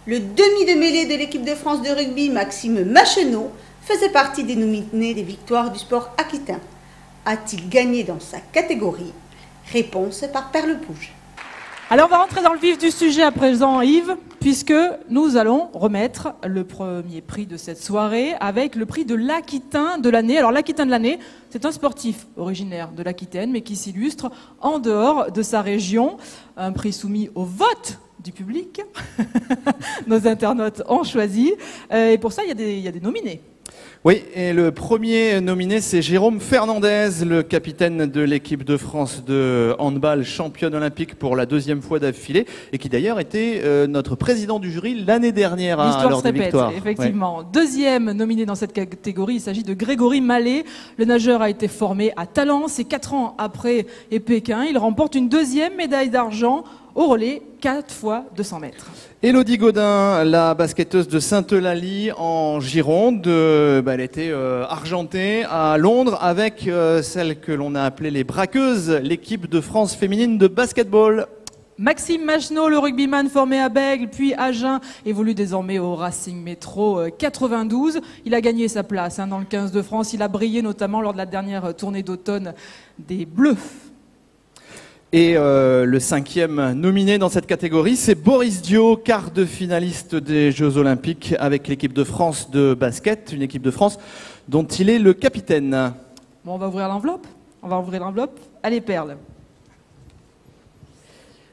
Le demi de mêlée de l'équipe de France de rugby, Maxime Macheneau, faisait partie des nominés des victoires du sport aquitain. A-t-il gagné dans sa catégorie? Réponse par Perle Pouge. Alors on va rentrer dans le vif du sujet à présent, Yves, puisque nous allons remettre le premier prix de cette soirée avec le prix de l'Aquitain de l'année. Alors l'Aquitain de l'année, c'est un sportif originaire de l'Aquitaine, mais qui s'illustre en dehors de sa région. Un prix soumis au vote du public. Nos internautes ont choisi. Et pour ça, il y a des nominés. Oui, et le premier nominé, c'est Jérôme Fernandez, le capitaine de l'équipe de France de handball, championne olympique pour la deuxième fois d'affilée, et qui d'ailleurs était notre président du jury l'année dernière lors des victoires. Effectivement. Ouais. Deuxième nominé dans cette catégorie, il s'agit de Grégory Mallet. Le nageur a été formé à Talence et 4 ans après et Pékin, il remporte une deuxième médaille d'argent au relais 4 fois 200 mètres. Élodie Gaudin, la basketteuse de Sainte-Eulalie en Gironde, elle était argentée à Londres avec celle que l'on a appelée les braqueuses, l'équipe de France féminine de basketball. Maxime Macheneau, le rugbyman formé à Bègles, puis à Agen, évolue désormais au Racing Métro 92. Il a gagné sa place dans le 15 de France. Il a brillé notamment lors de la dernière tournée d'automne des Bleus. Et le cinquième nominé dans cette catégorie, c'est Boris Dio, quart de finaliste des Jeux Olympiques avec l'équipe de France de basket, une équipe de France dont il est le capitaine. Bon, on va ouvrir l'enveloppe. Allez, Perle.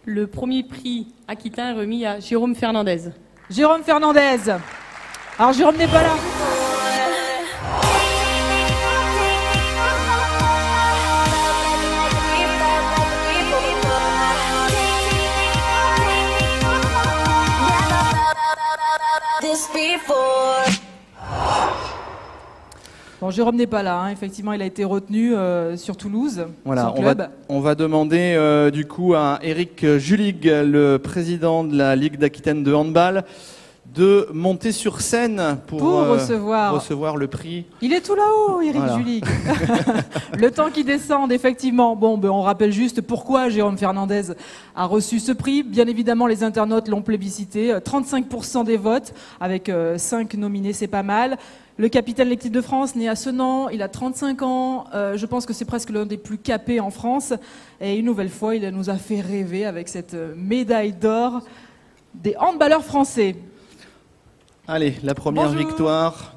Le premier prix aquitain est remis à Jérôme Fernandez. Jérôme Fernandez. Alors, Jérôme n'est pas là. Bon, Jérôme n'est pas là, effectivement il a été retenu sur Toulouse. Voilà, on va demander du coup à Éric Julig, le président de la Ligue d'Aquitaine de handball, de monter sur scène pour recevoir le prix. Il est tout là-haut, Éric Julig. Le temps qu'il descende, effectivement. Bon, on rappelle juste pourquoi Jérôme Fernandez a reçu ce prix. Bien évidemment, les internautes l'ont plébiscité. 35% des votes, avec 5 nominés, c'est pas mal. Le capitaine de l'équipe de France, né à Senan, il a 35 ans. Je pense que c'est presque l'un des plus capés en France. Et une nouvelle fois, il nous a fait rêver avec cette médaille d'or des handballeurs français. Allez, la première victoire.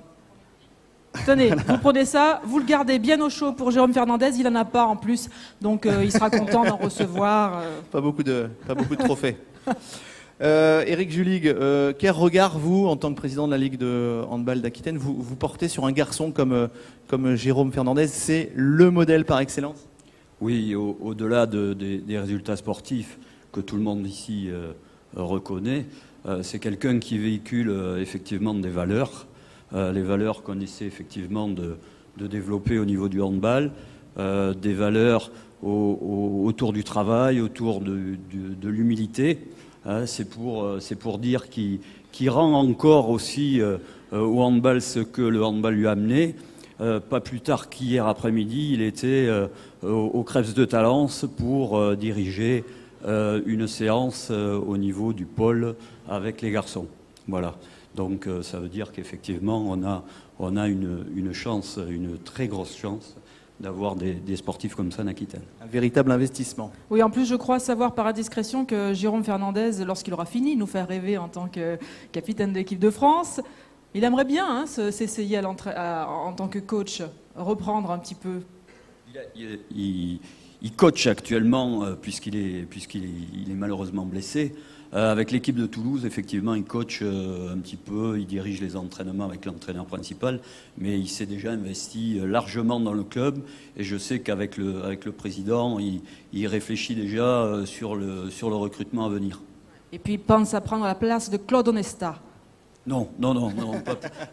Tenez, vous prenez ça, vous le gardez bien au chaud pour Jérôme Fernandez, il n'en a pas en plus, donc il sera content d'en recevoir. Pas beaucoup de trophées. Éric Julig, quel regard, vous, en tant que président de la Ligue de handball d'Aquitaine, vous portez sur un garçon comme Jérôme Fernandez? C'est le modèle par excellence? Oui, au-delà des résultats sportifs que tout le monde ici reconnaît, c'est quelqu'un qui véhicule effectivement des valeurs, les valeurs qu'on essaie effectivement de développer au niveau du handball, des valeurs autour du travail, autour de l'humilité. C'est pour dire qu'il rend encore aussi au handball ce que le handball lui a amené. Pas plus tard qu'hier après-midi, il était au Crêpes de Talence pour diriger une séance au niveau du pôle avec les garçons. Voilà. Donc ça veut dire qu'effectivement on a une chance, une très grosse chance d'avoir des sportifs comme ça en Aquitaine. Un véritable investissement. Oui, en plus je crois savoir par indiscrétion que Jérôme Fernandez, lorsqu'il aura fini de nous faire rêver en tant que capitaine de l'équipe de France, il aimerait bien s'essayer en tant que coach, reprendre un petit peu. Il coach actuellement puisqu'il est malheureusement blessé. Avec l'équipe de Toulouse, effectivement, il coach un petit peu, il dirige les entraînements avec l'entraîneur principal, mais il s'est déjà investi largement dans le club. Et je sais qu'avec le président, il réfléchit déjà sur le recrutement à venir. Et puis il pense à prendre la place de Claude Onesta. Non,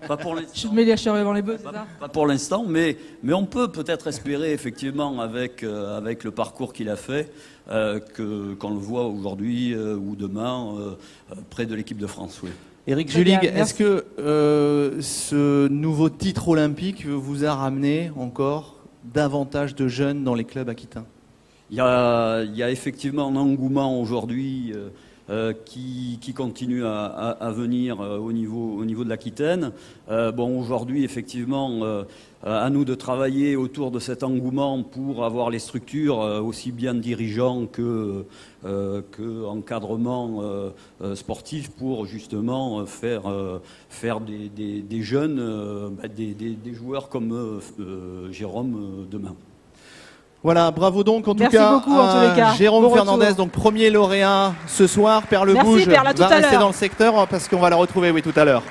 pas pour l'instant. Je mets les charrues avant les bœufs, c'est ça ? Pas pour l'instant, mais on peut peut-être espérer effectivement avec le parcours qu'il a fait qu'on le voit aujourd'hui ou demain près de l'équipe de France. Oui. Éric Julig, est-ce que ce nouveau titre olympique vous a ramené encore davantage de jeunes dans les clubs aquitains ? Il y a effectivement un engouement aujourd'hui qui continuent à venir au niveau de l'Aquitaine. Bon, aujourd'hui, effectivement, à nous de travailler autour de cet engouement pour avoir les structures, aussi bien dirigeants que encadrement sportif, pour justement faire des jeunes, des joueurs comme Jérôme demain. Voilà, bravo donc en tout Merci cas beaucoup, en tous les cas. Jérôme Bon Fernandez, retour. donc premier lauréat ce soir. Perle Merci, Bouge Perle, à tout va à rester l'heure. dans le secteur parce qu'on va la retrouver tout à l'heure.